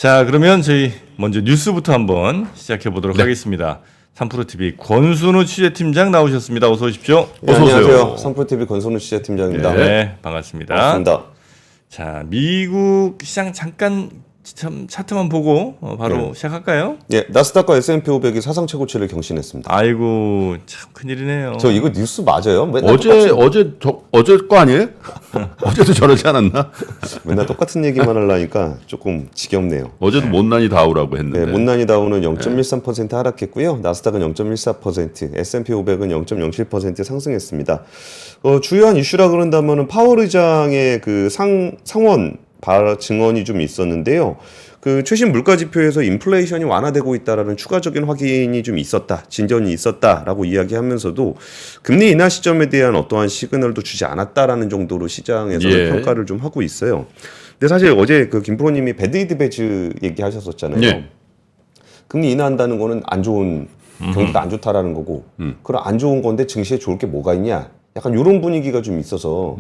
자, 그러면 저희 먼저 뉴스부터 한번 시작해 보도록 하겠습니다. 3프로TV 권순우 취재팀장 나오셨습니다. 어서 오십시오. 네, 안녕하세요. 3프로TV 권순우 취재팀장입니다. 네, 반갑습니다. 반갑습니다. 자, 미국 시장 잠깐 차트만 보고 바로 시작할까요? 예, 나스닥과 S&P 500이 사상 최고치를 경신했습니다. 아이고, 참 큰일이네요. 저 이거 뉴스 맞아요? 맨날 어제 거 아니에요? 어제도 저러지 않았나? 맨날 똑같은 얘기만 하려니까 조금 지겹네요. 어제도 못난이 다우라고 했는데. 네, 못난이 다우는 0.13% 하락했고요. 나스닥은 0.14%, S&P 500은 0.07% 상승했습니다. 주요한 이슈라 그런다면은 파월 의장의 그 상원 증언이 좀 있었는데요. 그 최신 물가 지표에서 인플레이션이 완화되고 있다라는 추가적인 확인이 좀 있었다, 진전이 있었다라고 이야기하면서도 금리 인하 시점에 대한 어떠한 시그널도 주지 않았다라는 정도로 시장에서는 평가를 좀 하고 있어요. 근데 사실 어제 그 김프로님이 배드이드 배즈 얘기하셨었잖아요. 예. 금리 인하한다는 거는 안 좋은 경기가 안 좋다라는 거고, 그럼 안 좋은 건데 증시에 좋을 게 뭐가 있냐? 약간 이런 분위기가 좀 있어서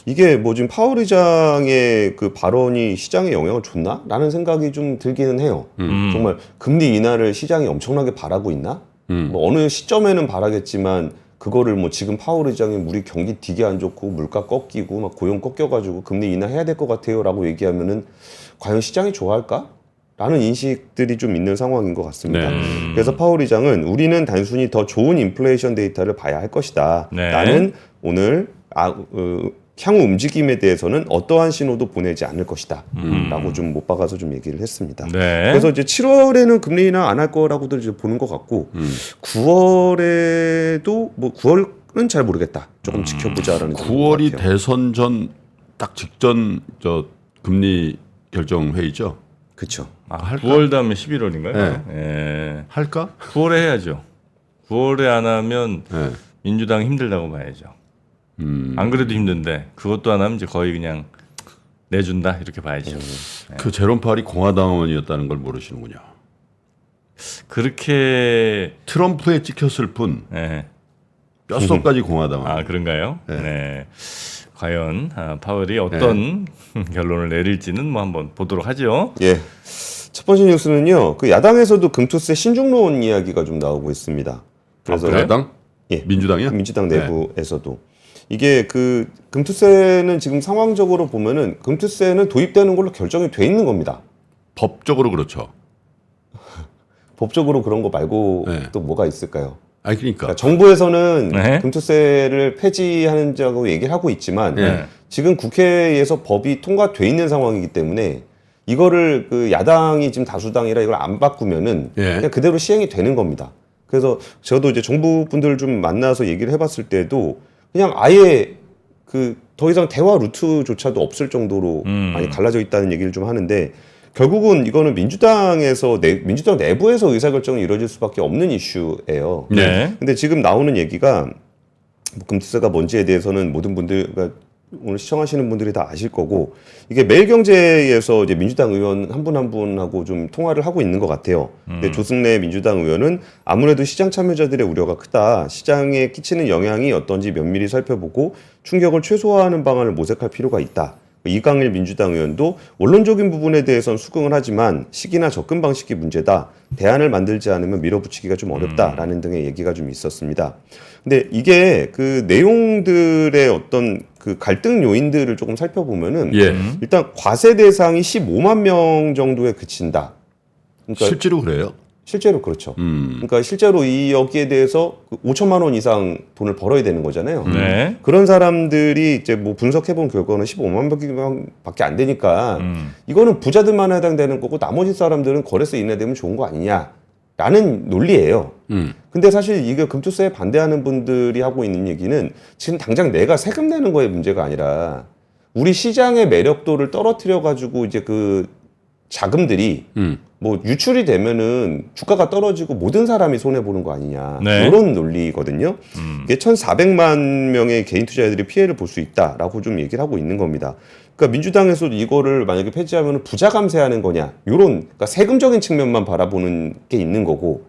이게 뭐 지금 파월 의장의 그 발언이 시장에 영향을 줬나? 라는 생각이 좀 들기는 해요. 정말 금리 인하를 시장이 엄청나게 바라고 있나? 뭐 어느 시점에는 바라겠지만 그거를 뭐 지금 파월 의장이 우리 경기 되게 안 좋고 물가 꺾이고 막 고용 꺾여가지고 금리 인하해야 될 것 같아요라고 얘기하면은 과연 시장이 좋아할까? 라는 인식들이 좀 있는 상황인 것 같습니다. 그래서 파월 의장은 우리는 단순히 더 좋은 인플레이션 데이터를 봐야 할 것이다. 나는 오늘 향후 움직임에 대해서는 어떠한 신호도 보내지 않을 것이다. 라고 좀 못 박아서 좀 얘기를 했습니다. 그래서 이제 7월에는 금리 인하 안 할 거라고들 이제 보는 것 같고 9월에도 뭐 9월은 잘 모르겠다. 조금 지켜보자라는 9월이 대선 전 딱 직전 저 금리 결정 회의죠. 그렇죠. 9월 다음에 11월인가요? 네. 예. 할까? 9월에 해야죠. 9월에 안 하면 민주당 힘들다고 봐야죠. 안 그래도 힘든데 그것도 안 하면 이제 거의 그냥 내준다 이렇게 봐야죠. 그 제롬 파월이 공화당원이었다는 걸 모르시는군요. 그렇게 트럼프에 찍혔을 뿐 뼛속까지 공화당원. 아 그런가요? 네. 과연 파월이 어떤 결론을 내릴지는 뭐 한번 보도록 하죠. 예. 첫 번째 뉴스는요. 그 야당에서도 금투세 신중론 이야기가 좀 나오고 있습니다. 그래서 야당? 예. 민주당이요? 민주당 내부에서도 이게 그 금투세는 지금 상황적으로 보면은 금투세는 도입되는 걸로 결정이 돼 있는 겁니다. 법적으로 그렇죠. 법적으로 그런 거 말고 또 뭐가 있을까요? 아니 그러니까 정부에서는 금투세를 폐지하는다고 얘기를 하고 있지만 지금 국회에서 법이 통과돼 있는 상황이기 때문에 이거를 그 야당이 지금 다수당이라 이걸 안 바꾸면은 그냥 그대로 시행이 되는 겁니다. 그래서 저도 이제 정부 분들 좀 만나서 얘기를 해봤을 때도 그냥 아예 그 더 이상 대화 루트조차도 없을 정도로 많이 갈라져 있다는 얘기를 좀 하는데 결국은 이거는 민주당 내부에서 의사결정이 이루어질 수밖에 없는 이슈예요. 근데 지금 나오는 얘기가 뭐 금투세가 뭔지에 대해서는 모든 분들, 그러니까 오늘 시청하시는 분들이 다 아실 거고 이게 매일경제에서 이제 민주당 의원 한 분 한 분하고 좀 통화를 하고 있는 것 같아요. 근데 조승래 민주당 의원은 아무래도 시장 참여자들의 우려가 크다. 시장에 끼치는 영향이 어떤지 면밀히 살펴보고 충격을 최소화하는 방안을 모색할 필요가 있다. 이강일 민주당 의원도 원론적인 부분에 대해서는 수긍을 하지만 시기나 접근 방식이 문제다. 대안을 만들지 않으면 밀어붙이기가 좀 어렵다라는 등의 얘기가 좀 있었습니다. 근데 이게 그 내용들의 어떤 그 갈등 요인들을 조금 살펴보면은 일단 과세 대상이 15만 명 정도에 그친다. 그러니까 실제로 그래요? 실제로 그렇죠. 그러니까 실제로 여기에 대해서 5천만 원 이상 돈을 벌어야 되는 거잖아요. 그런 사람들이 이제 뭐 분석해본 결과는 15만 명밖에 안 되니까 이거는 부자들만 해당되는 거고 나머지 사람들은 거래세 인하되면 좋은 거 아니냐라는 논리예요. 근데 사실 이게 금투세에 반대하는 분들이 하고 있는 얘기는 지금 당장 내가 세금 내는 거에 문제가 아니라 우리 시장의 매력도를 떨어뜨려 가지고 이제 그 자금들이 뭐 유출이 되면은 주가가 떨어지고 모든 사람이 손해 보는 거 아니냐 이런 논리거든요. 이게 1,400만 명의 개인 투자자들이 피해를 볼 수 있다라고 좀 얘기를 하고 있는 겁니다. 그러니까 민주당에서도 이거를 만약에 폐지하면 부자 감세하는 거냐 이런 그러니까 세금적인 측면만 바라보는 게 있는 거고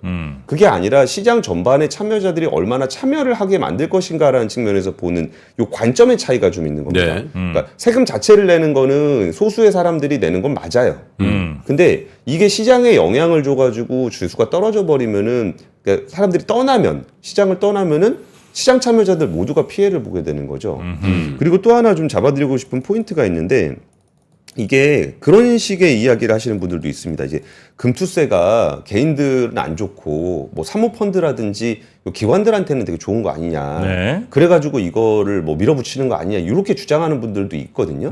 그게 아니라 시장 전반의 참여자들이 얼마나 참여를 하게 만들 것인가라는 측면에서 보는 요 관점의 차이가 좀 있는 겁니다. 네. 그러니까 세금 자체를 내는 거는 소수의 사람들이 내는 건 맞아요. 근데 이게 시장에 영향을 줘가지고 주수가 떨어져 버리면은 그러니까 사람들이 떠나면 시장을 떠나면은 시장 참여자들 모두가 피해를 보게 되는 거죠. 그리고 또 하나 좀 잡아드리고 싶은 포인트가 있는데 이게 그런 식의 이야기를 하시는 분들도 있습니다. 이제 금투세가 개인들은 안 좋고 뭐 사모펀드라든지 기관들한테는 되게 좋은 거 아니냐. 네. 그래가지고 이거를 뭐 밀어붙이는 거 아니냐. 이렇게 주장하는 분들도 있거든요.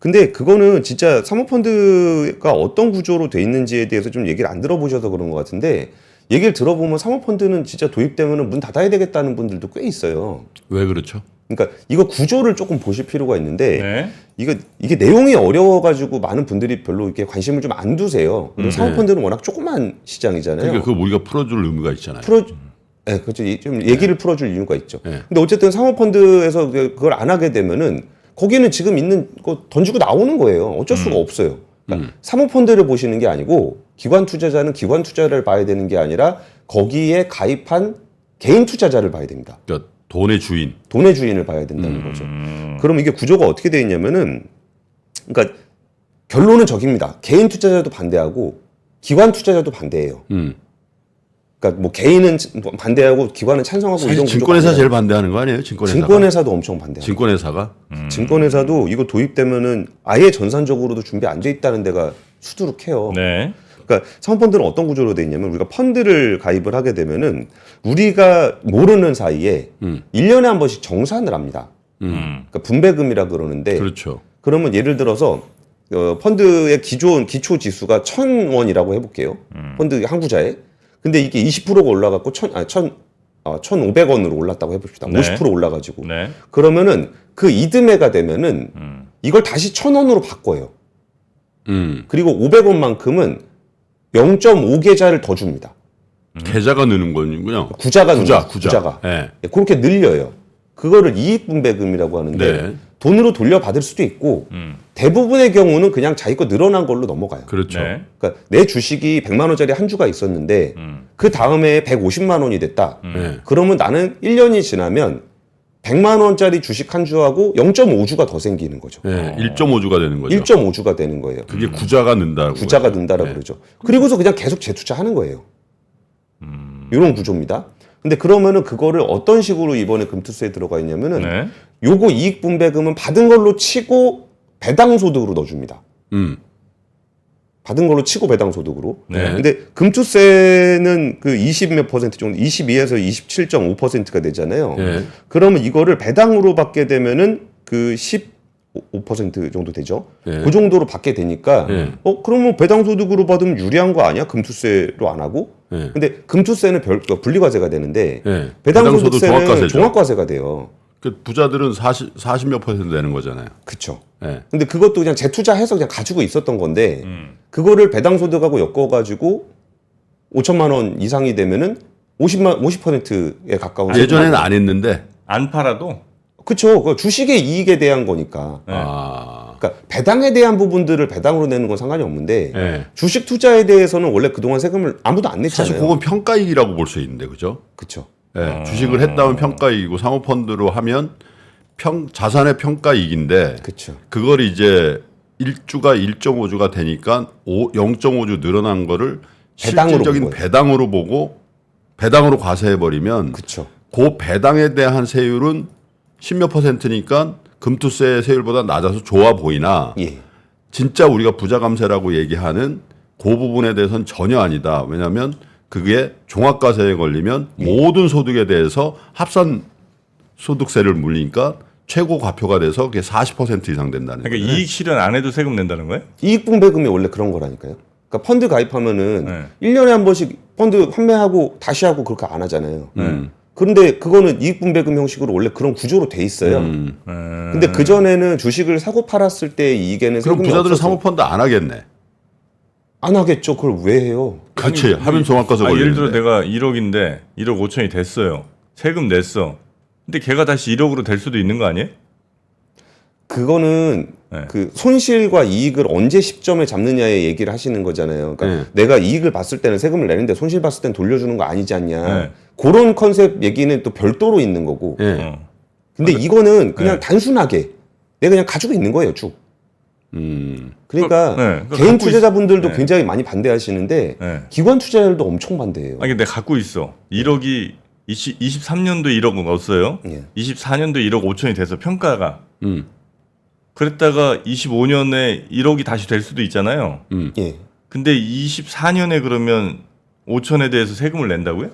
근데 그거는 진짜 사모펀드가 어떤 구조로 돼 있는지에 대해서 좀 얘기를 안 들어보셔서 그런 것 같은데 얘기를 들어보면 사모펀드는 진짜 도입되면 문 닫아야 되겠다는 분들도 꽤 있어요. 왜 그렇죠? 그러니까 이거 구조를 조금 보실 필요가 있는데 네. 이게 내용이 어려워가지고 많은 분들이 별로 이렇게 관심을 좀 안 두세요. 그리고 사모펀드는 워낙 조그만 시장이잖아요. 그러니까 그거 우리가 풀어줄 의무가 있잖아요. 네, 그렇죠. 좀 얘기를 풀어줄 이유가 있죠. 네. 근데 어쨌든 사모펀드에서 그걸 안 하게 되면은 거기는 지금 있는 거 던지고 나오는 거예요. 어쩔 수가 없어요. 그러니까 사모펀드를 보시는 게 아니고 기관 투자자는 기관 투자를 봐야 되는 게 아니라 거기에 가입한 개인 투자자를 봐야 됩니다. 그러니까 돈의 주인. 돈의 주인을 봐야 된다는 거죠. 그럼 이게 구조가 어떻게 되어 있냐면은, 그러니까 결론은 저깁니다. 개인 투자자도 반대하고 기관 투자자도 반대해요. 그러니까 뭐 개인은 반대하고 기관은 찬성하고 사실 이런 구조가 증권회사 아니에요. 제일 반대하는 거 아니에요? 증권회사가. 증권회사도 엄청 반대해요. 증권회사가. 증권회사도 이거 도입되면은 아예 전산적으로도 준비 안 돼 있다는 데가 수두룩해요. 네. 그러니까 사모펀드는 어떤 구조로 돼 있냐면 우리가 펀드를 가입을 하게 되면은 우리가 모르는 사이에 1년에 한 번씩 정산을 합니다. 그러니까 분배금이라 그러는데 그렇죠. 그러면 예를 들어서 펀드의 기초 지수가 1,000원이라고 해볼게요. 펀드 한 구자에. 근데 이게 20%가 올라갔고 1,500원으로 올랐다고 해봅시다. 네. 50% 올라가지고. 네. 그러면은 그 이듬해가 되면은 이걸 다시 1,000원으로 바꿔요. 그리고 500원만큼은 0.5계좌를 더 줍니다. 계좌가 느는 거군요. 구자가. 네. 그렇게 늘려요. 그거를 이익분배금이라고 하는데 네. 돈으로 돌려받을 수도 있고 대부분의 경우는 그냥 자기 거 늘어난 걸로 넘어가요. 그렇죠. 네. 그러니까 내 주식이 100만 원짜리 한 주가 있었는데 그 다음에 150만 원이 됐다. 네. 그러면 나는 1년이 지나면 100만 원짜리 주식 한 주하고 0.5주가 더 생기는 거죠. 네. 1.5주가 되는 거죠. 1.5주가 되는 거예요. 그게 구자가 는다고. 구자가 는다라고 네. 그러죠. 그리고서 그냥 계속 재투자하는 거예요. 이런 구조입니다. 근데 그러면은 그거를 어떤 식으로 이번에 금투세에 들어가 있냐면은 네. 요거 이익분배금은 받은 걸로 치고 배당소득으로 넣어줍니다. 받은 걸로 치고 배당소득으로. 네. 근데 금투세는 그 20몇 퍼센트 정도, 22에서 27.5%가 되잖아요. 네. 그러면 이거를 배당으로 받게 되면은 그 15% 정도 되죠. 네. 그 정도로 받게 되니까 네. 그러면 배당소득으로 받으면 유리한 거 아니야? 금투세로 안 하고? 네. 근데 금투세는 분리과세가 되는데 네. 배당소득세는 종합과세죠. 종합과세가 돼요. 그 부자들은 40몇 퍼센트 내는 거잖아요. 그쵸. 네. 근데 그것도 그냥 재투자해서 그냥 가지고 있었던 건데 그거를 배당소득하고 엮어가지고 5천만 원 이상이 되면은 50%에 가까운 예전에는 안 했는데. 안 팔아도 그쵸. 그 주식의 이익에 대한 거니까. 네. 그러니까 배당에 대한 부분들을 배당으로 내는 건 상관이 없는데 네. 주식 투자에 대해서는 원래 그동안 세금을 아무도 안 냈잖아요. 사실 그건 평가이익이라고 볼 수 있는데, 그죠? 그쵸. 네. 주식을 했다면 평가이익이고 사모펀드로 하면 자산의 평가이익인데 그쵸. 그걸 이제 1주가 1.5주가 되니까 0.5주 늘어난 거를 배당으로 실질적인 본 거예요. 배당으로 보고 배당으로 과세해버리면 그쵸. 그 배당에 대한 세율은 10몇 퍼센트니까 금투세 세율보다 낮아서 좋아 보이나 예. 진짜 우리가 부자 감세라고 얘기하는 그 부분에 대해서는 전혀 아니다. 왜냐하면 그게 종합과세에 걸리면 모든 소득에 대해서 합산 소득세를 물리니까 최고 과표가 돼서 그게 40% 이상 된다는 거예요. 그러니까 이익 실현 안 해도 세금 낸다는 거예요? 이익분배금이 원래 그런 거라니까요. 그러니까 펀드 가입하면은 네. 1년에 한 번씩 펀드 판매하고 다시 하고 그렇게 안 하잖아요. 그런데 그거는 이익분배금 형식으로 원래 그런 구조로 돼 있어요. 근데 그전에는 주식을 사고 팔았을 때 이익에는 그럼 세금이 부자들은 없어서 사모펀드 안 하겠네. 안 하겠죠. 그걸 왜 해요? 그렇지. 하면 종합과세 걸리는데. 예를 들어 내가 1억인데 1억 5천이 됐어요. 세금 냈어. 근데 걔가 다시 1억으로 될 수도 있는 거 아니에요? 그거는 네. 그 손실과 이익을 언제 시점에 잡느냐의 얘기를 하시는 거잖아요. 그러니까 네. 내가 이익을 봤을 때는 세금을 내는데 손실 봤을 때는 돌려주는 거 아니지 않냐. 네. 그런 컨셉 얘기는 또 별도로 있는 거고. 예. 근데 이거는 그냥 네. 단순하게 내가 그냥 가지고 있는 거예요, 쭉. 그러니까 그러니까 개인 갖고 투자자분들도 네. 굉장히 많이 반대하시는데 네. 기관 투자자들도 엄청 반대해요. 아니 근데 갖고 있어. 1억이 23년도 1억 넣었어요. 예. 24년도 1억 5천이 돼서 평가가. 음. 그랬다가 25년에 1억이 다시 될 수도 있잖아요. 예. 근데 24년에 그러면 5천에 대해서 세금을 낸다고요?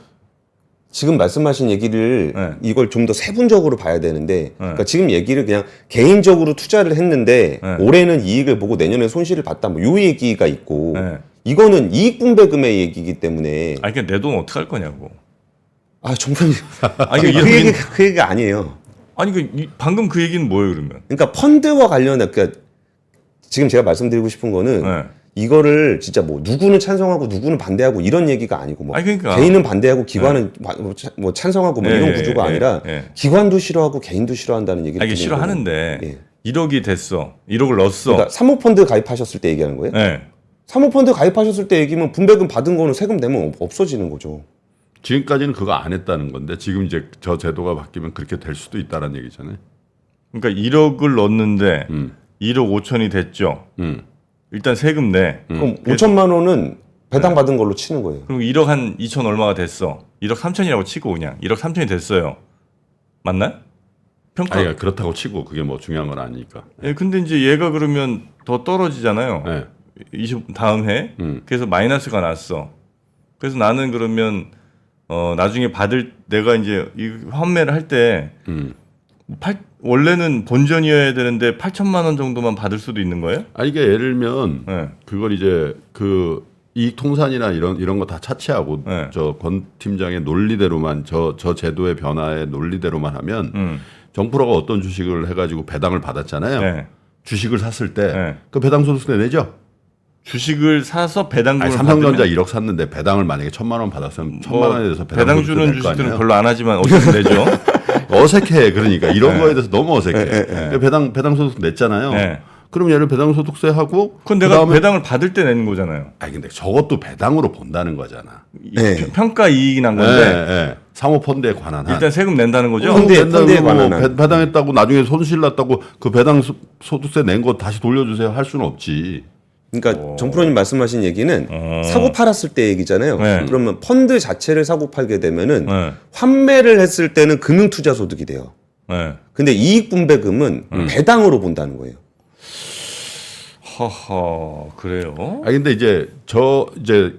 지금 말씀하신 얘기를 네. 이걸 좀 더 세분적으로 봐야 되는데, 네. 그러니까 지금 얘기를 그냥 개인적으로 투자를 했는데 네. 올해는 이익을 보고 내년에 손실을 봤다, 뭐 요 얘기가 있고, 네. 이거는 이익 분배금의 얘기이기 때문에 아니 그러니까 내 돈 어떻게 할 거냐고. 정말 아니 그 이런 얘기가 아니에요. 아니 방금 그 얘기는 뭐예요 그러면? 그러니까 펀드와 관련해, 그러니까 지금 제가 말씀드리고 싶은 거는 네. 이거를 진짜 뭐 누구는 찬성하고 누구는 반대하고 이런 얘기가 아니고 뭐 아니, 그러니까. 개인은 반대하고 기관은 뭐 찬성하고 뭐 예, 이런 예, 구조가 예, 아니라 예. 기관도 싫어하고 개인도 싫어한다는 얘기를 아니 이게 듣는 거예요. 싫어하는데 예. 1억이 됐어. 1억을 넣었어. 그러니까 사모펀드 가입하셨을 때 얘기하는 거예요? 네. 사모펀드 가입하셨을 때 얘기면 분배금 받은 거는 세금 내면 없어지는 거죠. 지금까지는 그거 안 했다는 건데 지금 이제 저 제도가 바뀌면 그렇게 될 수도 있다는 얘기잖아요. 그러니까 1억을 넣었는데 1억 5천이 됐죠. 일단 세금 내. 그럼 5천만 원은 배당받은 걸로 치는 거예요. 그리고 1억 한 2천 얼마가 됐어. 1억 3천이라고 치고 그냥 1억 3천이 됐어요. 맞나요? 평가. 아니 그렇다고 치고 그게 뭐 중요한 건 아니니까. 예, 근데 이제 얘가 그러면 더 떨어지잖아요. 네. 20 다음 해. 그래서 마이너스가 났어. 그래서 나는 그러면 나중에 내가 이제 이 환매를 할 때 원래는 본전이어야 되는데 8천만 원 정도만 받을 수도 있는 거예요? 아니 이게 예를 들면 네. 그걸 이제 그 이익 통산이나 이런 거 다 차치하고 네. 저 권 팀장의 논리대로만 저 제도의 변화의 논리대로만 하면 정프로가 어떤 주식을 해가지고 배당을 받았잖아요. 네. 주식을 샀을 때 네. 그 배당 소득세 내죠. 주식을 사서 배당금을 아니, 삼성전자 받으면 1억 샀는데 배당을 만약에 1,000만 원 받았으면 1,000만 뭐 원에 대해서 배당 소득세 주는 낼거 주식들은 아니에요? 별로 안 하지만 어쨌든 내죠. 어색해. 그러니까 이런 거에 대해서 너무 어색해. 그러니까 배당 소득세 냈잖아요. 네. 그럼 얘를 배당 소득세 하고 그건 내가 배당을 받을 때 내는 거잖아요. 아니 근데 저것도 배당으로 본다는 거잖아. 네. 평가 이익이 난 건데 네. 사모펀드에 관한 한. 일단 세금 낸다는 거죠. 펀드에 관한 한. 배당했다고 나중에 손실 났다고 그 배당 소득세 낸 거 다시 돌려주세요 할 수는 없지. 그러니까 정프로님 말씀하신 얘기는 사고 팔았을 때 얘기잖아요. 네. 그러면 펀드 자체를 사고 팔게 되면은 네. 환매를 했을 때는 금융투자소득이 돼요. 네. 근데 이익분배금은 배당으로 본다는 거예요. 허허 그래요? 아 근데 이제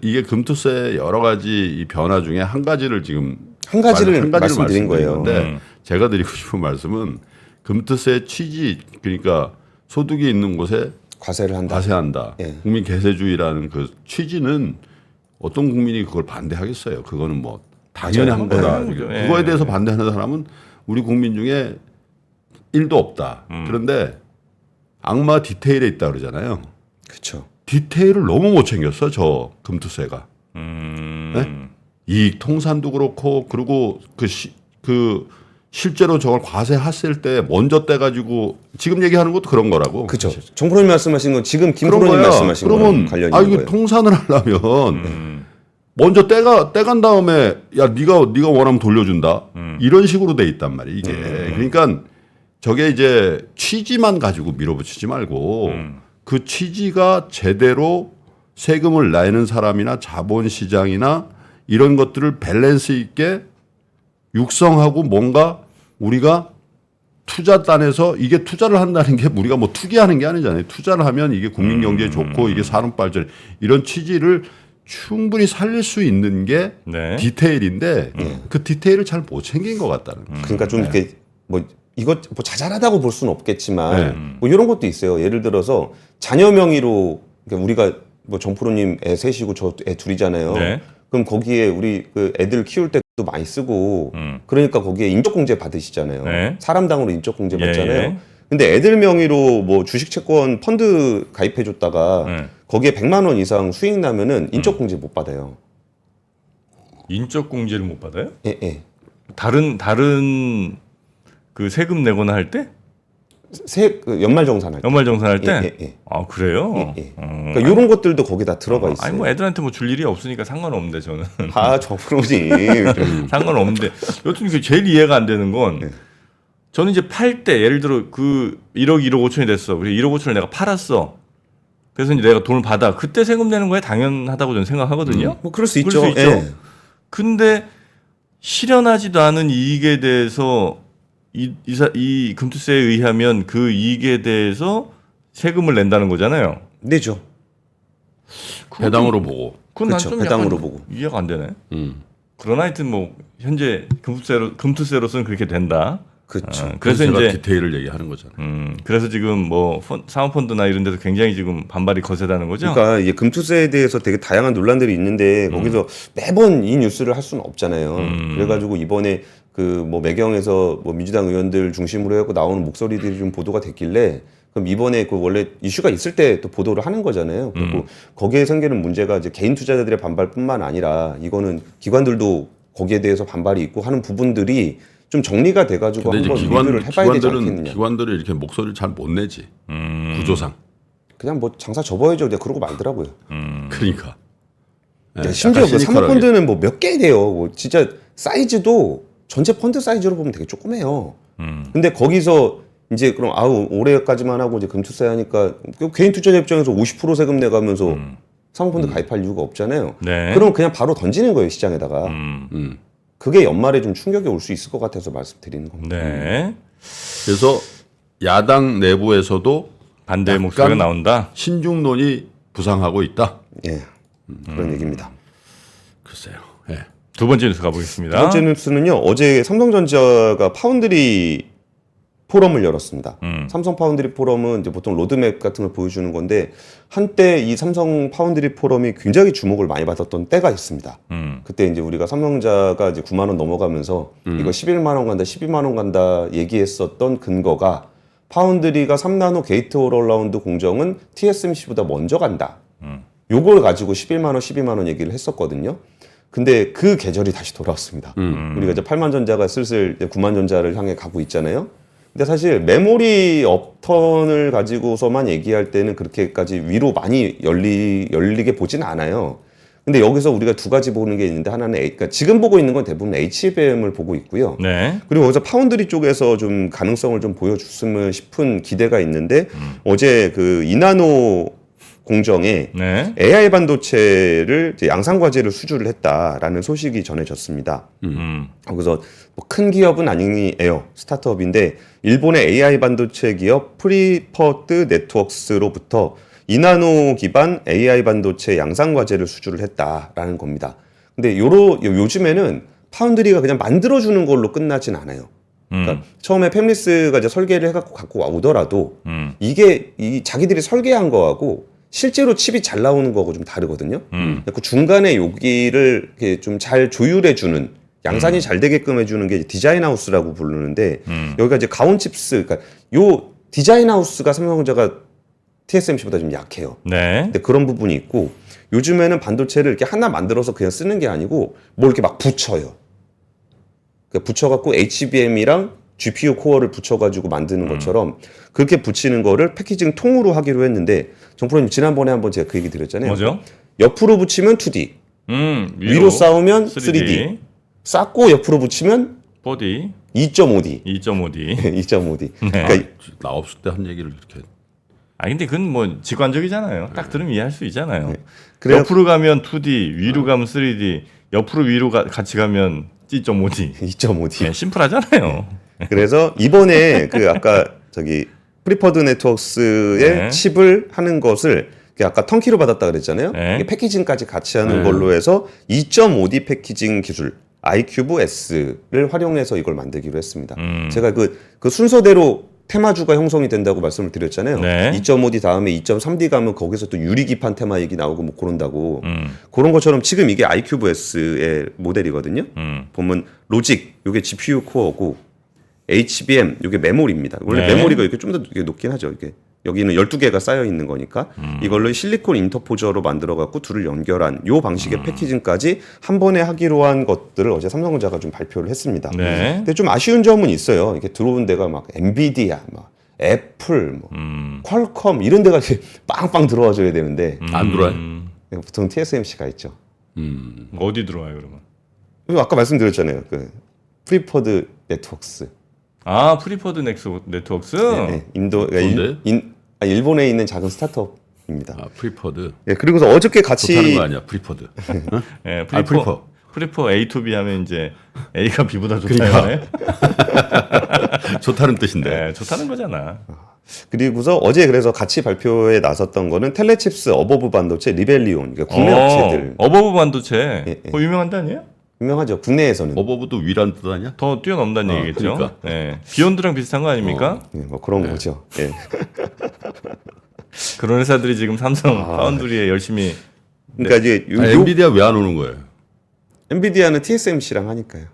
이게 금투세 여러 가지 이 변화 중에 한 가지를 지금 한 가지를 말씀드린 말씀드린 거예요. 건데 제가 드리고 싶은 말씀은 금투세 취지 그러니까 소득이 있는 곳에 과세를 한다. 과세한다. 예. 국민 개세주의라는 그 취지는 어떤 국민이 그걸 반대하겠어요. 그거는 뭐 당연히 한 거다. 네. 그거에 대해서 반대하는 사람은 우리 국민 중에 1도 없다. 그런데 악마 디테일에 있다 그러잖아요. 그렇죠. 디테일을 너무 못 챙겼어 저 금투세가. 네? 이익 통산도 그렇고 그리고 그 실제로 저걸 과세했을 때 먼저 떼가지고 지금 얘기하는 것도 그런 거라고. 그렇죠. 정프로님 말씀하신 건 지금 그런 김프로님 거야. 말씀하신 그러면 거랑 관련이 있는 이거 거예요. 통산을 하려면 먼저 떼간 다음에 야 네가 원하면 돌려준다. 이런 식으로 돼 있단 말이야 이게. 그러니까 저게 이제 취지만 가지고 밀어붙이지 말고 그 취지가 제대로 세금을 내는 사람이나 자본시장이나 이런 것들을 밸런스 있게 육성하고 뭔가 우리가 투자단에서 이게 투자를 한다는 게 우리가 뭐 투기하는 게 아니잖아요. 투자를 하면 이게 국민 경제에 좋고 이게 산업 발전 이런 취지를 충분히 살릴 수 있는 게 네. 디테일인데 그 디테일을 잘 못 챙긴 것 같다는 거예요. 그러니까 좀 이렇게 뭐 이것 뭐 자잘하다고 볼 수는 없겠지만 네. 뭐 이런 것도 있어요. 예를 들어서 자녀 명의로 그러니까 우리가 뭐 정프로님 애 셋이고 저 애 둘이잖아요. 네. 그럼 거기에 우리 그 애들 키울 때도 많이 쓰고 그러니까 거기에 인적공제 받으시잖아요. 네. 사람당으로 인적공제 예, 받잖아요. 예. 근데 애들 명의로 뭐 주식채권 펀드 가입해줬다가 네. 거기에 100만 원 이상 수익 나면은 인적공제 못 받아요. 인적 공제를 못 받아요? 예, 예. 다른 그 세금 내거나 할 때? 연말 정산할 때. 연말 정산할 때? 예, 예. 아, 그래요? 그러니까 이런 것들도 거기다 들어가 있어요. 아니 뭐 애들한테 뭐 줄 일이 없으니까 상관없는데 저는. 다 정프로지. 상관없는데 여튼 그 제일 이해가 안 되는 건 저는 이제 팔 때 예를 들어 그 1억 1억 5천이 됐어. 그리고 1억 5천을 내가 팔았어. 그래서 이제 내가 돈을 받아. 그때 세금 내는 거에 당연하다고 저는 생각하거든요. 뭐 그럴 수 있죠. 예. 근데 실현하지도 않은 이익에 대해서 이 금투세에 의하면 그 이익에 대해서 세금을 낸다는 거잖아요. 내죠. 배당으로 보고. 그건 그렇죠. 난좀 배당으로 보고. 이해가 안 되네. 그러나 하여튼 뭐 현재 금투세로서는 그렇게 된다. 그렇죠. 그래서 제가 이제 디테일을 얘기하는 거잖아요. 그래서 지금 뭐 사모펀드나 이런 데서 굉장히 지금 반발이 거세다는 거죠. 그러니까 이게 금투세에 대해서 되게 다양한 논란들이 있는데 거기서 매번 이 뉴스를 할 수는 없잖아요. 그래가지고 이번에 그 뭐 매경에서 뭐 민주당 의원들 중심으로 해갖고 나오는 목소리들이 좀 보도가 됐길래 그럼 이번에 그 원래 이슈가 있을 때 또 보도를 하는 거잖아요. 그리고 거기에 생기는 문제가 이제 개인 투자자들의 반발뿐만 아니라 이거는 기관들도 거기에 대해서 반발이 있고 하는 부분들이 좀 정리가 돼가지고 근데 한번 이제 리뷰를 해봐야 되지 않겠느냐. 기관들은 이렇게 목소리를 잘 못 내지. 구조상. 그냥 뭐 장사 접어야죠. 내가 그러고 말더라고요. 그러니까. 네, 심지어 약간 그 시니컬하게. 사모펀드는 뭐 몇 개 돼요. 뭐 진짜 사이즈도 전체 펀드 사이즈로 보면 되게 조그매요. 근데 거기서 이제 그럼 올해까지만 하고 이제 금투세 하니까 개인 투자자 입장에서 50% 세금 내가면서 사모펀드 가입할 이유가 없잖아요. 네. 그럼 그냥 바로 던지는 거예요 시장에다가. 그게 연말에 좀 충격이 올 수 있을 것 같아서 말씀드리는 겁니다. 네. 그래서 야당 내부에서도 반대의 약간 목소리가 나온다. 신중론이 부상하고 있다. 예, 그런 얘기입니다. 글쎄요. 예. 두 번째 뉴스 가보겠습니다. 두 번째 뉴스는요. 어제 삼성전자가 파운드리 포럼을 열었습니다. 삼성 파운드리 포럼은 이제 보통 로드맵 같은 걸 보여주는 건데 한때 이 삼성 파운드리 포럼이 굉장히 주목을 많이 받았던 때가 있습니다. 그때 이제 우리가 삼성전자가 이제 9만 원 넘어가면서 이거 11만 원 간다, 12만 원 간다 얘기했었던 근거가 파운드리가 3나노 게이트 올라운드 공정은 TSMC보다 먼저 간다. 요걸 가지고 11만 원, 12만 원 얘기를 했었거든요. 근데 그 계절이 다시 돌아왔습니다. 우리가 이제 8만 전자가 슬슬 이제 9만 전자를 향해 가고 있잖아요. 근데 사실 메모리 업턴을 가지고서만 얘기할 때는 그렇게까지 위로 많이 열리게 보진 않아요. 근데 여기서 우리가 두 가지 보는 게 있는데 하나는 그러니까 지금 보고 있는 건 대부분 HBM을 보고 있고요. 네. 그리고 여기서 파운드리 쪽에서 좀 가능성을 좀 보여줬으면 싶은 기대가 있는데 어제 그 이나노 공정에 네. AI 반도체를 이제 양산 과제를 수주를 했다라는 소식이 전해졌습니다. 그래서 뭐 큰 기업은 아니에요. 스타트업인데 일본의 AI 반도체 기업 프리퍼드 네트워크스로부터 이나노 기반 AI 반도체 양산 과제를 수주를 했다라는 겁니다. 근데 요즘에는 파운드리가 그냥 만들어주는 걸로 끝나진 않아요. 그러니까 처음에 팹리스가 이제 설계를 해갖고 갖고 오더라도 이게 자기들이 설계한 거하고 실제로 칩이 잘 나오는 거하고 좀 다르거든요. 그 중간에 여기를 좀 잘 조율해주는 양산이 잘 되게끔 해주는 게 디자인 하우스라고 부르는데 여기가 이제 가온 칩스, 그러니까 요 디자인 하우스가 삼성전자가 TSMC보다 좀 약해요. 네. 근데 그런 부분이 있고 요즘에는 반도체를 이렇게 하나 만들어서 그냥 쓰는 게 아니고 뭘 이렇게 막 붙여요. 그러니까 붙여갖고 HBM이랑 GPU 코어를 붙여가지고 만드는 것처럼 그렇게 붙이는 거를 패키징 통으로 하기로 했는데 정프로님 지난번에 한번 제가 그 얘기 드렸잖아요. 뭐죠? 옆으로 붙이면 2D, 위로 쌓으면 3D, 쌓고 옆으로 붙이면 4D, 2.5D, 2.5D. 2.5D. 네. 그러니까 나 없을 때 한 얘기를 이렇게. 아 근데 그건 뭐 직관적이잖아요. 딱 들으면 이해할 수 있잖아요. 그래요. 옆으로 가면 2D, 위로 가면 3D, 옆으로 위로 같이 가면 2.5D. 2.5D. 네, 심플하잖아요. 그래서 이번에 그 아까 저기 프리퍼드 네트워크스의 네. 칩을 하는 것을 아까 턴키로 받았다 그랬잖아요. 네. 이게 패키징까지 같이 하는 걸로 해서 2.5D 패키징 기술 iCube S를 활용해서 이걸 만들기로 했습니다. 제가 그 순서대로 테마주가 형성이 된다고 말씀을 드렸잖아요. 네. 2.5D 다음에 2.3D 가면 거기서 또 유리기판 테마 얘기 나오고 뭐 그런다고. 그런 것처럼 지금 이게 iCube S의 모델이거든요. 보면 로직, 이게 GPU 코어고 HBM, 이게 메모리입니다. 원래 네. 메모리가 이렇게 좀 더 높긴 하죠. 이게 여기는 12개가 쌓여 있는 거니까 이걸로 실리콘 인터포저로 만들어 갖고 둘을 연결한 요 방식의 패키징까지 한 번에 하기로 한 것들을 어제 삼성전자가 좀 발표를 했습니다. 네. 근데 좀 아쉬운 점은 있어요. 이렇게 들어온 데가 막 엔비디아, 막 애플, 뭐 퀄컴 이런 데가 이렇게 빵빵 들어와줘야 되는데 안 들어와요. 보통 TSMC가 있죠. 어디 들어와요 그러면? 그리고 아까 말씀드렸잖아요. 그 프리퍼드 네트워크스. 아 프리퍼드 네트워크스. 네, 인도 뭔데? 일본에 있는 작은 스타트업입니다. 아, 프리퍼드. 예, 그리고서 어저께 같이 좋다는 거 아니야, 프리퍼드. 네, 프리퍼. 프리퍼 A to B 하면 이제 A가 B보다 그러니까. 좋다네. 좋다는 뜻인데. 네, 좋다는 거잖아. 그리고서 어제 그래서 같이 발표에 나섰던 거는 텔레칩스, 어버브 반도체, 리벨리온 그러니까 국내 업체들 어버브 반도체. 예, 예. 그거 유명한 데 아니에요? 유명하죠. 국내에서는 어버브도 위란 뜻 아니야? 더 뛰어넘다는 얘기겠죠. 그러니까. 네. 비욘드랑 비슷한 거 아닙니까? 예, 뭐 그런 거죠. 예. 그런 회사들이 지금 삼성 파운드리에 열심히 그러니까 이제 아니, 엔비디아 왜 안 오는 거예요? 엔비디아는 TSMC랑 하니까요.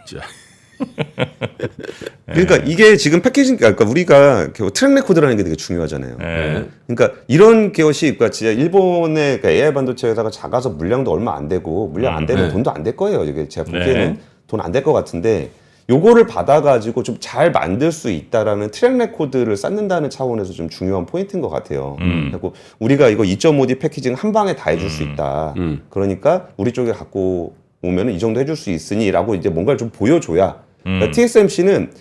진짜. 그러니까 이게 지금 패키징 그러니까 우리가 트랙 레코드라는 게 되게 중요하잖아요. 네. 그러니까 이런 것이 그러니까 진짜 일본의 그러니까 AI 반도체 회사가 작아서 물량도 얼마 안 되고 물량 안 되면 네. 돈도 안 될 거예요. 이게 제가 보기에는 네. 돈 안 될 것 같은데 요거를 받아가지고 좀 잘 만들 수 있다라는 트랙 레코드를 쌓는다는 차원에서 좀 중요한 포인트인 것 같아요. 그리고 우리가 이거 2.5D 패키징 한 방에 다 해줄 수 있다. 그러니까 우리 쪽에 갖고 오면은 이 정도 해줄 수 있으니라고 이제 뭔가를 좀 보여줘야. 그러니까 TSMC는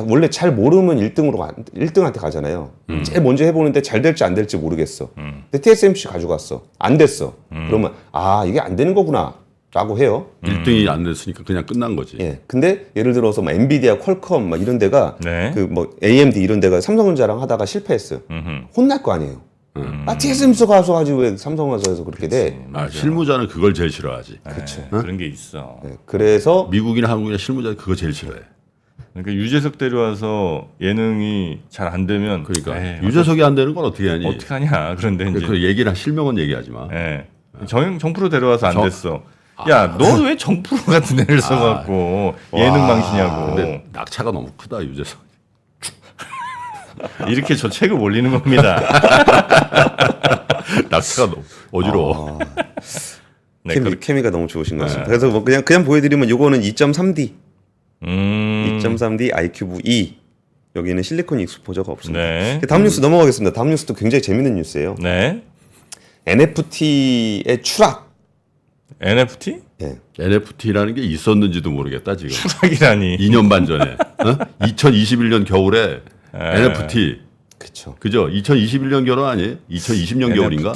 원래 잘 모르면 1등한테 가잖아요. 제일 먼저 해보는데 잘 될지 안 될지 모르겠어. 근데 TSMC 가져갔어. 안 됐어. 그러면 이게 안 되는 거구나. 라고 해요. 1등이 안 됐으니까 그냥 끝난 거지. 예. 근데 예를 들어서 뭐 엔비디아, 퀄컴 막 이런 데가 네. 그 뭐 AMD 이런 데가 삼성전자랑 하다가 실패했어요. 혼날 거 아니에요. TSMC가 가서 가지고 왜 삼성 가서 해서 그렇게 돼? 아, 실무자는 그걸 제일 싫어하지. 그렇죠. 그런 게 있어. 네. 그래서 미국이나 한국이나 실무자는 그거 제일 싫어해. 그러니까 유재석 데려와서 예능이 잘 안 되면 그러니까 에이, 유재석이 안 되는 건 어떻게 하니? 어떻게 하냐. 그런데 이제 그 얘기나 실명은 얘기하지 마. 예. 정프로 데려와서 안 됐어. 야, 너 왜 정프로 같은 애를 써갖고 예능 망치냐고. 근데 낙차가 너무 크다 유재석. 이렇게 저 책을 올리는 겁니다. 낙차가 너무 어지러워. 네, 케미가 너무 좋으신 것 같습니다. 그래서 뭐 그냥 보여드리면 요거는 2.3D, 2.3D iCube E 여기는 실리콘 익스포저가 없습니다. 네. 다음 뉴스 넘어가겠습니다. 다음 뉴스도 굉장히 재밌는 뉴스예요. 네. NFT의 추락. NFT? 예. NFT라는 게 있었는지도 모르겠다 지금. 추락이라니. 2년 반 전에. 2021년 겨울에 NFT. 그렇죠. 그죠? 2021년 겨울 아니에요? 2020년 겨울인가?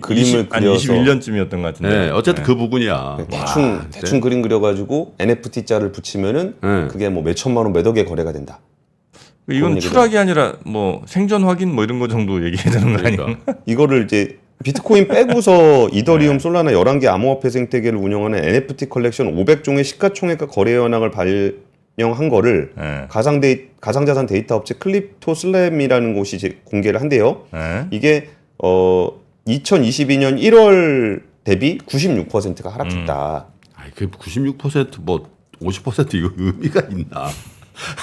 그림을 그려서 21년쯤이었던 것 같은데. 네, 어쨌든 그 부분이야. 대충 그림 그려가지고 NFT 자를 붙이면은 네. 그게 뭐 몇 천만 원, 몇 억의 거래가 된다. 이건 그런 추락이 아니라 뭐 생존 확인 뭐 이런 거 정도 얘기해야 되는 거 아니에요? 이거를 이제 비트코인 빼고서 이더리움, 솔라나 11개 암호화폐 생태계를 운영하는 NFT 컬렉션 500종의 시가총액과 거래 현황을 반영한 거를 네. 가상자산 데이터 업체 클립토 슬램이라는 곳이 이제 공개를 한대요. 네. 이게 2022년 1월 대비 96%가 하락했다. 아이, 그 96%뭐 50% 이거 의미가 있나?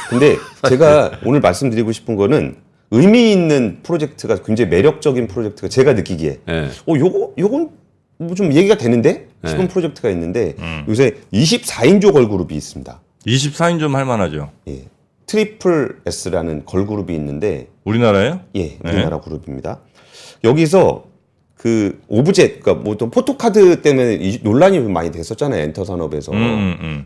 근데 제가 오늘 말씀드리고 싶은 거는 의미 있는 프로젝트가 굉장히 매력적인 프로젝트가 제가 느끼기에 네. 요건 뭐 좀 얘기가 되는데 싶은 프로젝트가 있는데 요새 24인조 걸그룹이 있습니다. 24인 좀 할만하죠. 예. 트리플 S라는 걸그룹이 있는데 우리나라예요? 예, 우리나라 그룹입니다. 여기서 그 오브젝, 그러니까 뭐 또 포토카드 때문에 논란이 많이 됐었잖아요. 엔터 산업에서.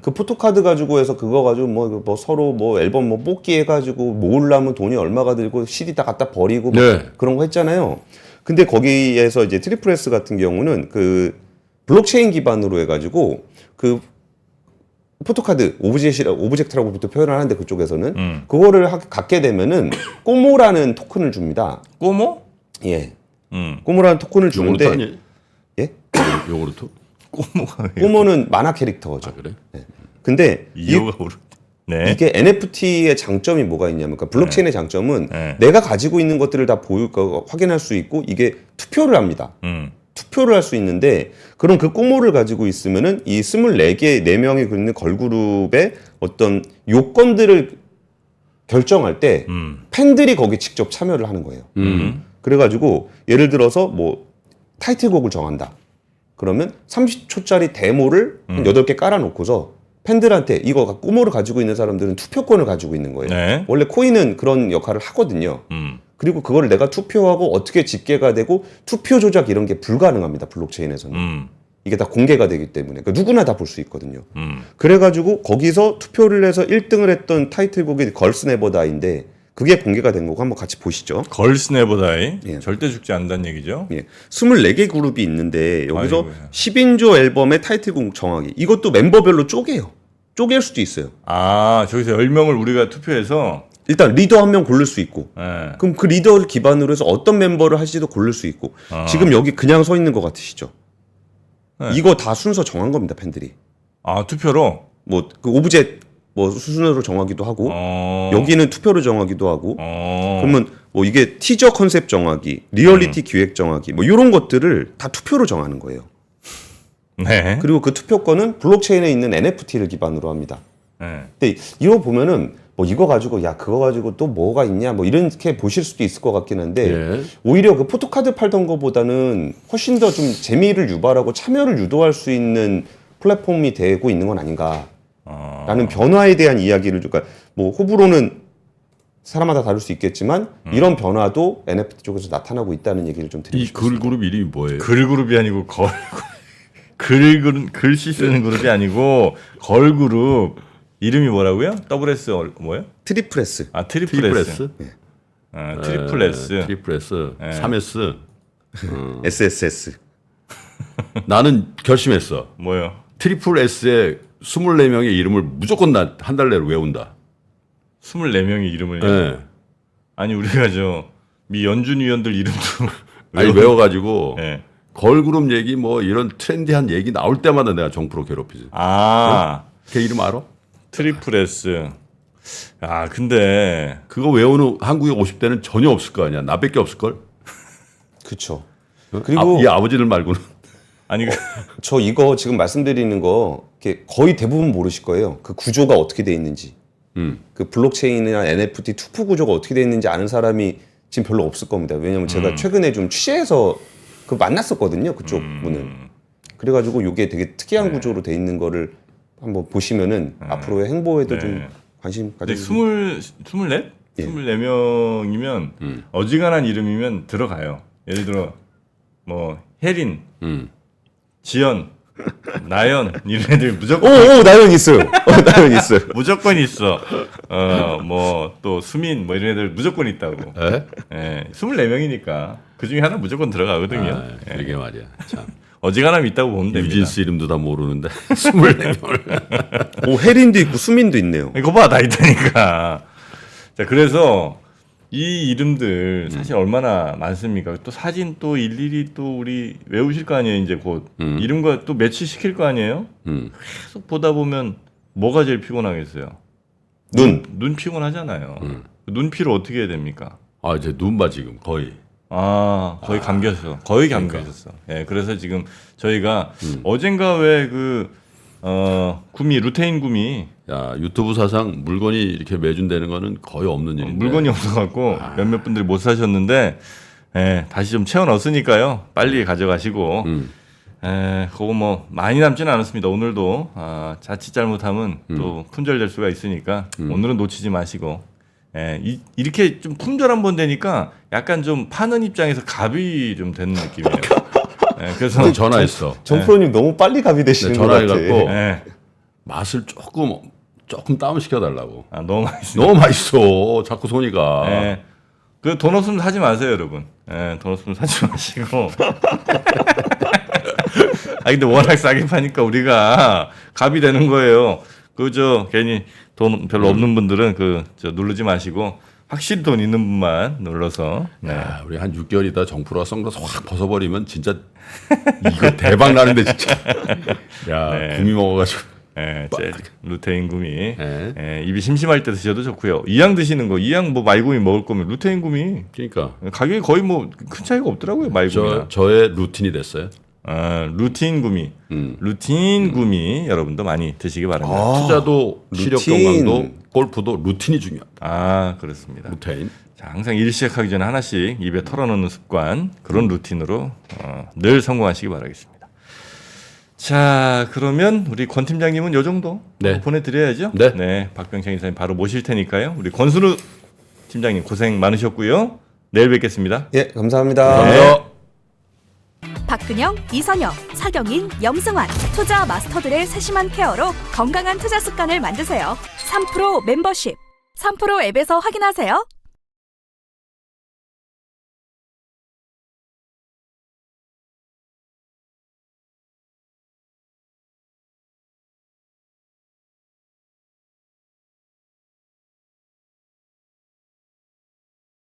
그 포토카드 가지고 해서 그거 가지고 뭐 서로 뭐 앨범 뭐 뽑기 해가지고 모으려면 돈이 얼마가 들고 CD 다 갖다 버리고 막 네. 그런 거 했잖아요. 근데 거기에서 이제 트리플 S 같은 경우는 그 블록체인 기반으로 해가지고 그 포토카드 오브젝트라고 또 표현을 하는데 그쪽에서는 그거를 갖게 되면은 꼬모라는 토큰을 줍니다. 꼬모? 예. 꼬모라는 토큰을 요거르트 주는데 아니에요? 예? 요거르트? 꼬모가 왜? 꼬모는 만화 캐릭터죠. 아 그래? 근데 이유가 모르. 네. 이게 NFT의 장점이 뭐가 있냐면, 그러니까 블록체인의 장점은 네. 내가 가지고 있는 것들을 다 확인할 수 있고 이게 투표를 합니다. 투표를 할 수 있는데, 그럼 그 꼬모를 가지고 있으면은 이 24개, 4명이 있는 걸그룹의 어떤 요건들을 결정할 때 팬들이 거기 직접 참여를 하는 거예요. 그래가지고 예를 들어서 뭐 타이틀곡을 정한다. 그러면 30초짜리 데모를 한 8개 깔아놓고서 팬들한테 이거 꾸모를 가지고 있는 사람들은 투표권을 가지고 있는 거예요. 네. 원래 코인은 그런 역할을 하거든요. 그리고 그거를 내가 투표하고 어떻게 집계가 되고 투표 조작 이런 게 불가능합니다. 블록체인에서는. 이게 다 공개가 되기 때문에 그러니까 누구나 다 볼 수 있거든요. 그래가지고 거기서 투표를 해서 1등을 했던 타이틀곡이 걸스 네버 다이인데 그게 공개가 된 거고 한번 같이 보시죠. 걸스 네버 다이. 예. 절대 죽지 않는다는 얘기죠. 예. 24개 그룹이 있는데 여기서 아이고야. 10인조 앨범의 타이틀곡 정하기. 이것도 멤버별로 쪼개요. 쪼갤 수도 있어요. 아, 저기서 10명을 우리가 투표해서 일단 리더 한 명 고를 수 있고 예. 그럼 그 리더를 기반으로 해서 어떤 멤버를 할지도 고를 수 있고 지금 여기 그냥 서 있는 것 같으시죠? 네. 이거 다 순서 정한 겁니다. 팬들이. 아, 투표로 뭐 그 오브젝 뭐 순서로 정하기도 하고 여기는 투표로 정하기도 하고 그러면 뭐 이게 티저 컨셉 정하기, 리얼리티 기획 정하기 뭐 이런 것들을 다 투표로 정하는 거예요. 네. 그리고 그 투표권은 블록체인에 있는 NFT를 기반으로 합니다. 네. 근데 이거 보면은 뭐 이거 가지고 야 그거 가지고 또 뭐가 있냐 뭐 이렇게 보실 수도 있을 것 같긴 한데 예. 오히려 그 포토카드 팔던 거보다는 훨씬 더 좀 재미를 유발하고 참여를 유도할 수 있는 플랫폼이 되고 있는 건 아닌가라는 변화에 대한 이야기를 그러니까 뭐 호불호는 사람마다 다를 수 있겠지만 이런 변화도 NFT 쪽에서 나타나고 있다는 얘기를 좀 드리고 이 싶습니다. 글그룹 이름이 뭐예요? 글그룹이 아니고 글씨 쓰는 그룹이 아니고 걸그룹. 이름이 뭐라고요? 더블 S 뭐예요? 트리플 S. 아, 트리플 S. 트리플 아, 트리플 S. 트리플 S, 네. 3S. SSS. 나는 결심했어. 뭐요? 트리플 S의 24명의 이름을 무조건 나 한 달 내로 외운다. 24명의 이름을. 예. 아니, 우리가 미 연준 위원들 이름도 아니 외워가지고 네. 걸그룹 얘기 뭐 이런 트렌디한 얘기 나올 때마다 내가 정프로 괴롭히지. 아, 걔 이름 알아? 트리플 S. 아, 근데 그거 외우는 한국의 50대는 전혀 없을 거 아니야. 나밖에 없을 걸. 그렇죠. 그리고 이 아버지들 말고는. 아니 저 이거 지금 말씀드리는 거 이렇게 거의 대부분 모르실 거예요. 그 구조가 어떻게 돼 있는지. 그 블록체인이나 NFT 투표 구조가 어떻게 돼 있는지 아는 사람이 지금 별로 없을 겁니다. 왜냐면 제가 최근에 좀 취재해서 그 만났었거든요. 그쪽 분을. 그래가지고 이게 되게 특이한 구조로 돼 있는 거를 한번 보시면은 앞으로의 행보에도 좀 관심 근데 가지고. 24? 예. 24명이면 어지간한 이름이면 들어가요. 예를 들어 뭐 혜린, 지연, 나연 이런 애들 무조건 오 나연 있어요. 나연 있어요. 무조건 있어. 뭐 또 수민 뭐 이런 애들 무조건 있다고. 에? 예. 24명이니까 그 중에 하나 무조건 들어가거든요. 아, 그러게 말이야. 참. 어지간함이 있다고 보면 됩니다. 유진스 이름도 다 모르는데 24명을. 오 혜린도 있고 수민도 있네요. 이거 봐, 다 있다니까. 자, 그래서 이 이름들 사실 얼마나 많습니까? 또 사진 또 일일이 또 우리 외우실 거 아니에요, 이제 곧. 이름과 또 매치시킬 거 아니에요? 계속 보다 보면 뭐가 제일 피곤하겠어요? 눈 피곤하잖아요. 눈 피로 어떻게 해야 됩니까? 아 이제 눈봐 지금 거의. 아, 거의 감겼어. 거의 감겨졌어. 예, 그래서 지금 저희가 어젠가 왜 구미, 루테인 구미, 야 유튜브 사상 물건이 이렇게 매준되는 거는 거의 없는 일인데. 물건이 없어갖고 몇몇 분들이 못 사셨는데, 예, 다시 좀 채워 넣었으니까요. 빨리 가져가시고, 그거 뭐 많이 남지는 않았습니다. 오늘도, 자칫 잘못하면 또 품절될 수가 있으니까, 오늘은 놓치지 마시고, 예, 이렇게 좀 품절 한번 되니까 약간 좀 파는 입장에서 갑이 좀 되는 느낌이에요. 예, 그래서 전화했어. 정프로님 너무 빨리 갑이 되시는 것 같아. 전화해갖고 예, 맛을 조금 다운 시켜달라고. 너무 맛있어요. 너무 맛있어. 자꾸 손이가. 예, 그 돈 없으면 사지 마세요, 여러분. 예, 돈 없으면 사지 마시고. 근데 워낙 싸게 파니까 우리가 갑이 되는 거예요. 괜히 돈 별로 없는 분들은 누르지 마시고 확실히 돈 있는 분만 눌러서. 네. 야, 우리 한 6개월 있다 정프로가 선글라스 확 벗어버리면 진짜 이거 대박 나는데 진짜. 야 네. 구미 먹어가지고. 루테인 구미. 네. 입이 심심할 때 드셔도 좋고요. 이양 드시는 거, 이양 뭐 말구미 먹을 거면 루테인 구미. 그러니까 가격이 거의 뭐 큰 차이가 없더라고요, 말구미랑. 저의 루틴이 됐어요. 루틴 구미. 루틴 구미 여러분도 많이 드시기 바랍니다. 투자도 시력 루틴. 건강도 골프도 루틴이 중요하다. 그렇습니다. 루테인. 자, 항상 일 시작하기 전에 하나씩 입에 털어놓는 습관, 그런 루틴으로 늘 성공하시기 바라겠습니다. 자, 그러면 우리 권 팀장님은 요 정도 네. 보내드려야죠. 네. 박병창 이사님 바로 모실 테니까요. 우리 권순우 팀장님 고생 많으셨고요. 내일 뵙겠습니다. 예, 감사합니다. 감사합니다. 박근영, 이선영, 사경인, 염승환 투자 마스터들의 세심한 케어로 건강한 투자 습관을 만드세요. 3프로 멤버십 3프로 앱에서 확인하세요.